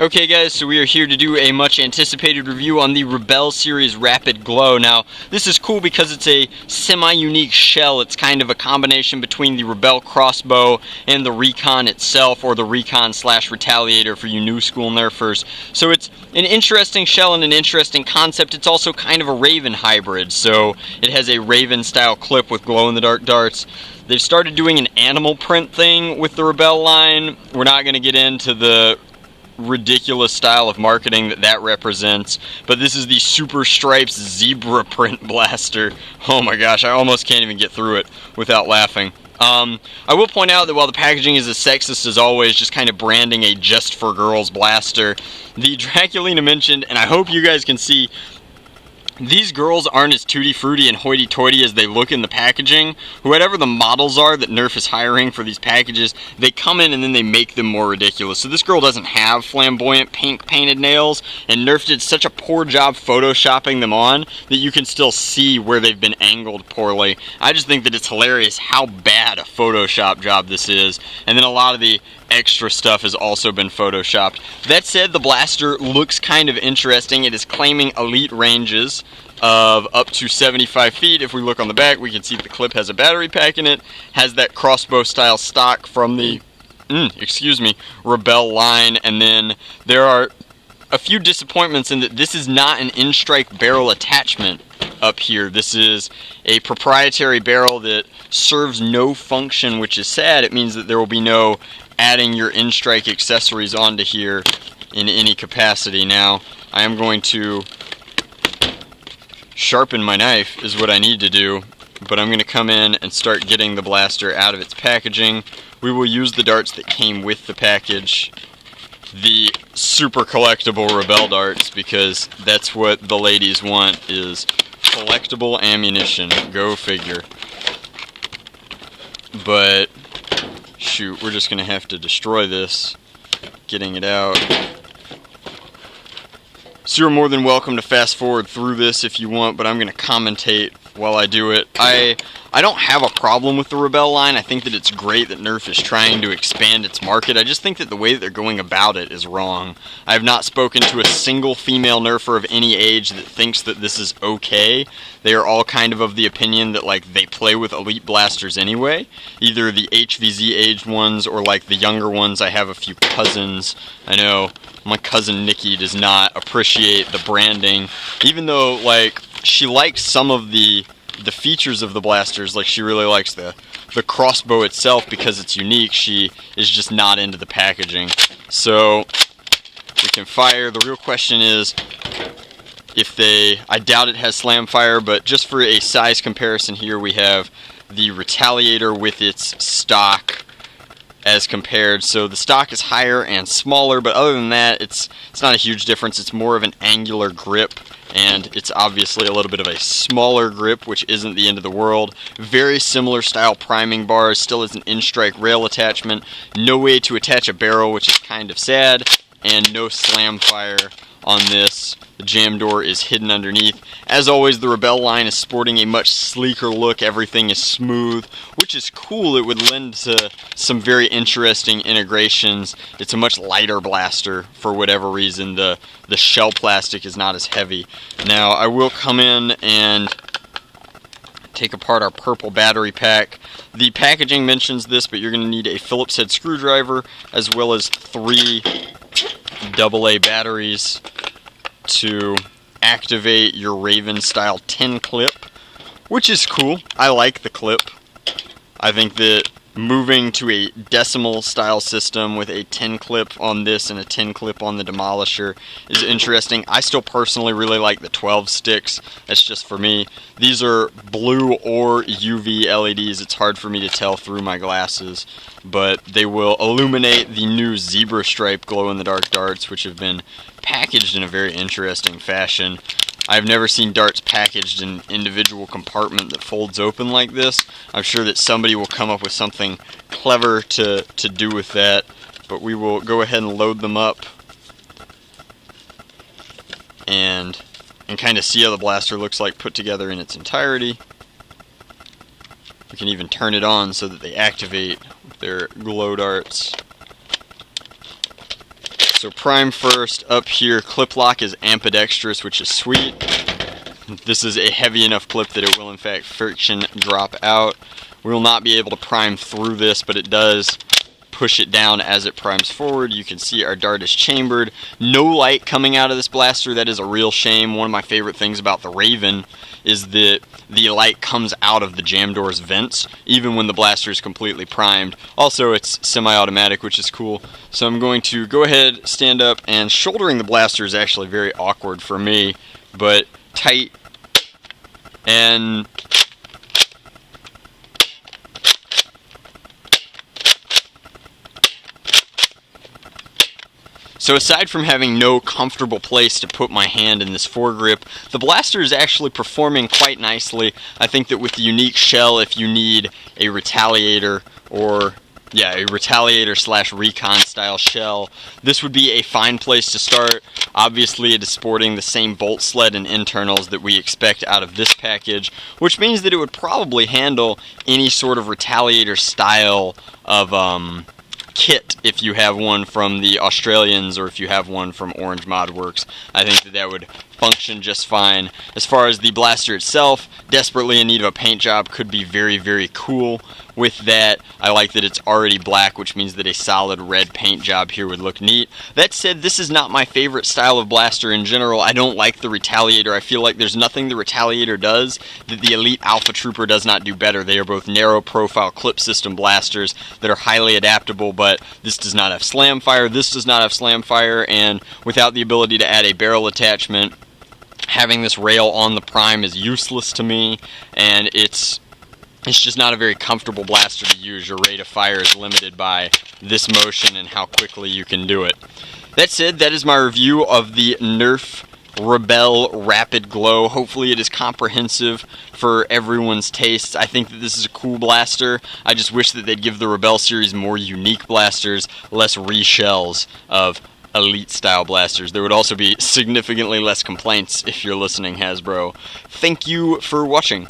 Okay guys, so we are here to do a much anticipated review on the Rebelle series Rapid Glow. Now, this is cool because it's a semi-unique shell. It's kind of a combination between the Rebelle crossbow and the Recon itself, or the Recon/Retaliator for you new school nerfers. So it's an interesting shell and an interesting concept. It's also kind of a Raven hybrid, so it has a Raven style clip with glow-in-the-dark darts. They've started doing an animal print thing with the Rebelle line. We're not going to get into the ridiculous style of marketing that represents, but this is the Super Stripes zebra print blaster. Oh my gosh, I almost can't even get through it without laughing. I will point out that while the packaging is as sexist as always, just kind of branding a just for girls blaster, the Draculina mentioned, and I hope you guys can see, these girls aren't as tutti-frutti and hoity-toity as they look in the packaging. Whatever the models are that Nerf is hiring for these packages, they come in and then they make them more ridiculous. So this girl doesn't have flamboyant pink painted nails, and Nerf did such a poor job photoshopping them on that you can still see where they've been angled poorly. I just think that it's hilarious how bad a Photoshop job this is, and then a lot of the extra stuff has also been photoshopped. That said, the blaster looks kind of interesting. It is claiming elite ranges of up to 75 feet. If we look on the back, we can see the clip has a battery pack in it, has that crossbow style stock from the Rebelle line, and then there are a few disappointments in that this is not an in-strike barrel attachment up here. This is a proprietary barrel that serves no function, which is sad. It means that there will be no adding your in-strike accessories onto here in any capacity. Now, I am going to sharpen my knife is what I need to do, but I'm going to come in and start getting the blaster out of its packaging. We will use the darts that came with the package, the super collectible Rebelle darts, because that's what the ladies want, is collectible ammunition. Go figure. But shoot, we're just gonna have to destroy this getting it out. So you're more than welcome to fast forward through this if you want, but I'm gonna commentate while I do it. I don't have a problem with the Rebelle line. I think that it's great that Nerf is trying to expand its market. I just think that the way that they're going about it is wrong. I have not spoken to a single female Nerfer of any age that thinks that this is okay. They are all kind of the opinion that, like, they play with elite blasters anyway. Either the HVZ aged ones or, like, the younger ones. I have a few cousins. I know my cousin Nikki does not appreciate the branding, even though, like, she likes some of the features of the blasters. Like, she really likes the crossbow itself because it's unique. She is just not into the packaging. So we can fire. The real question is if I doubt it has slam fire, but just for a size comparison here, we have the Retaliator with its stock as compared. So the stock is higher and smaller, but other than that, it's not a huge difference. It's more of an angular grip, and it's obviously a little bit of a smaller grip, which isn't the end of the world. Very similar style priming bars, still has an in-strike rail attachment, no way to attach a barrel, which is kind of sad, and no slam fire on this. The jam door is hidden underneath. As always, the Rebelle line is sporting a much sleeker look. Everything is smooth, which is cool. It would lend to some very interesting integrations. It's a much lighter blaster for whatever reason. The shell plastic is not as heavy. Now, I will come in and take apart our purple battery pack. The packaging mentions this, but you're going to need a Phillips head screwdriver as well as 3 AA batteries to activate your Raven style 10 clip, which is cool. I like the clip. I think that moving to a decimal style system with a 10 clip on this and a 10 clip on the Demolisher is interesting. I still personally really like the 12 sticks. That's just for me. These are blue or UV LEDs. It's hard for me to tell through my glasses, but they will illuminate the new zebra stripe glow-in-the-dark darts, which have been packaged in a very interesting fashion. I've never seen darts packaged in an individual compartment that folds open like this. I'm sure that somebody will come up with something clever to do with that, but we will go ahead and load them up and kind of see how the blaster looks like put together in its entirety. We can even turn it on so that they activate with their glow darts. So prime first, up here, clip lock is Ambidextrous, which is sweet. This is a heavy enough clip that it will in fact friction drop out. We will not be able to prime through this, but it does push it down as it primes forward. You can see our dart is chambered. No light coming out of this blaster. That is a real shame. One of my favorite things about the Raven is that the light comes out of the jam door's vents, even when the blaster is completely primed. Also, it's semi-automatic, which is cool. So I'm going to go ahead, stand up, and shouldering the blaster is actually very awkward for me, but tight, and so aside from having no comfortable place to put my hand in this foregrip, the blaster is actually performing quite nicely. I think that with the unique shell, if you need a retaliator or a retaliator / recon style shell, this would be a fine place to start. Obviously it is sporting the same bolt sled and internals that we expect out of this package, which means that it would probably handle any sort of retaliator style of kit if you have one from the Australians or if you have one from Orange Mod Works. I think that that would function just fine. As far as the blaster itself, desperately in need of a paint job, could be very, very cool. With that, I like that it's already black, which means that a solid red paint job here would look neat. That said, this is not my favorite style of blaster in general. I don't like the Retaliator. I feel like there's nothing the Retaliator does that the Elite Alpha Trooper does not do better. They are both narrow profile clip system blasters that are highly adaptable, but this does not have slam fire, this does not have slam fire, and without the ability to add a barrel attachment, having this rail on the prime is useless to me, and it's just not a very comfortable blaster to use. Your rate of fire is limited by this motion and how quickly you can do it. That said, that is my review of the Nerf Rebelle Rapid Glow. Hopefully it is comprehensive for everyone's tastes. I think that this is a cool blaster. I just wish that they'd give the Rebelle series more unique blasters, less reshells of Elite style blasters. There would also be significantly less complaints if you're listening, Hasbro. Thank you for watching.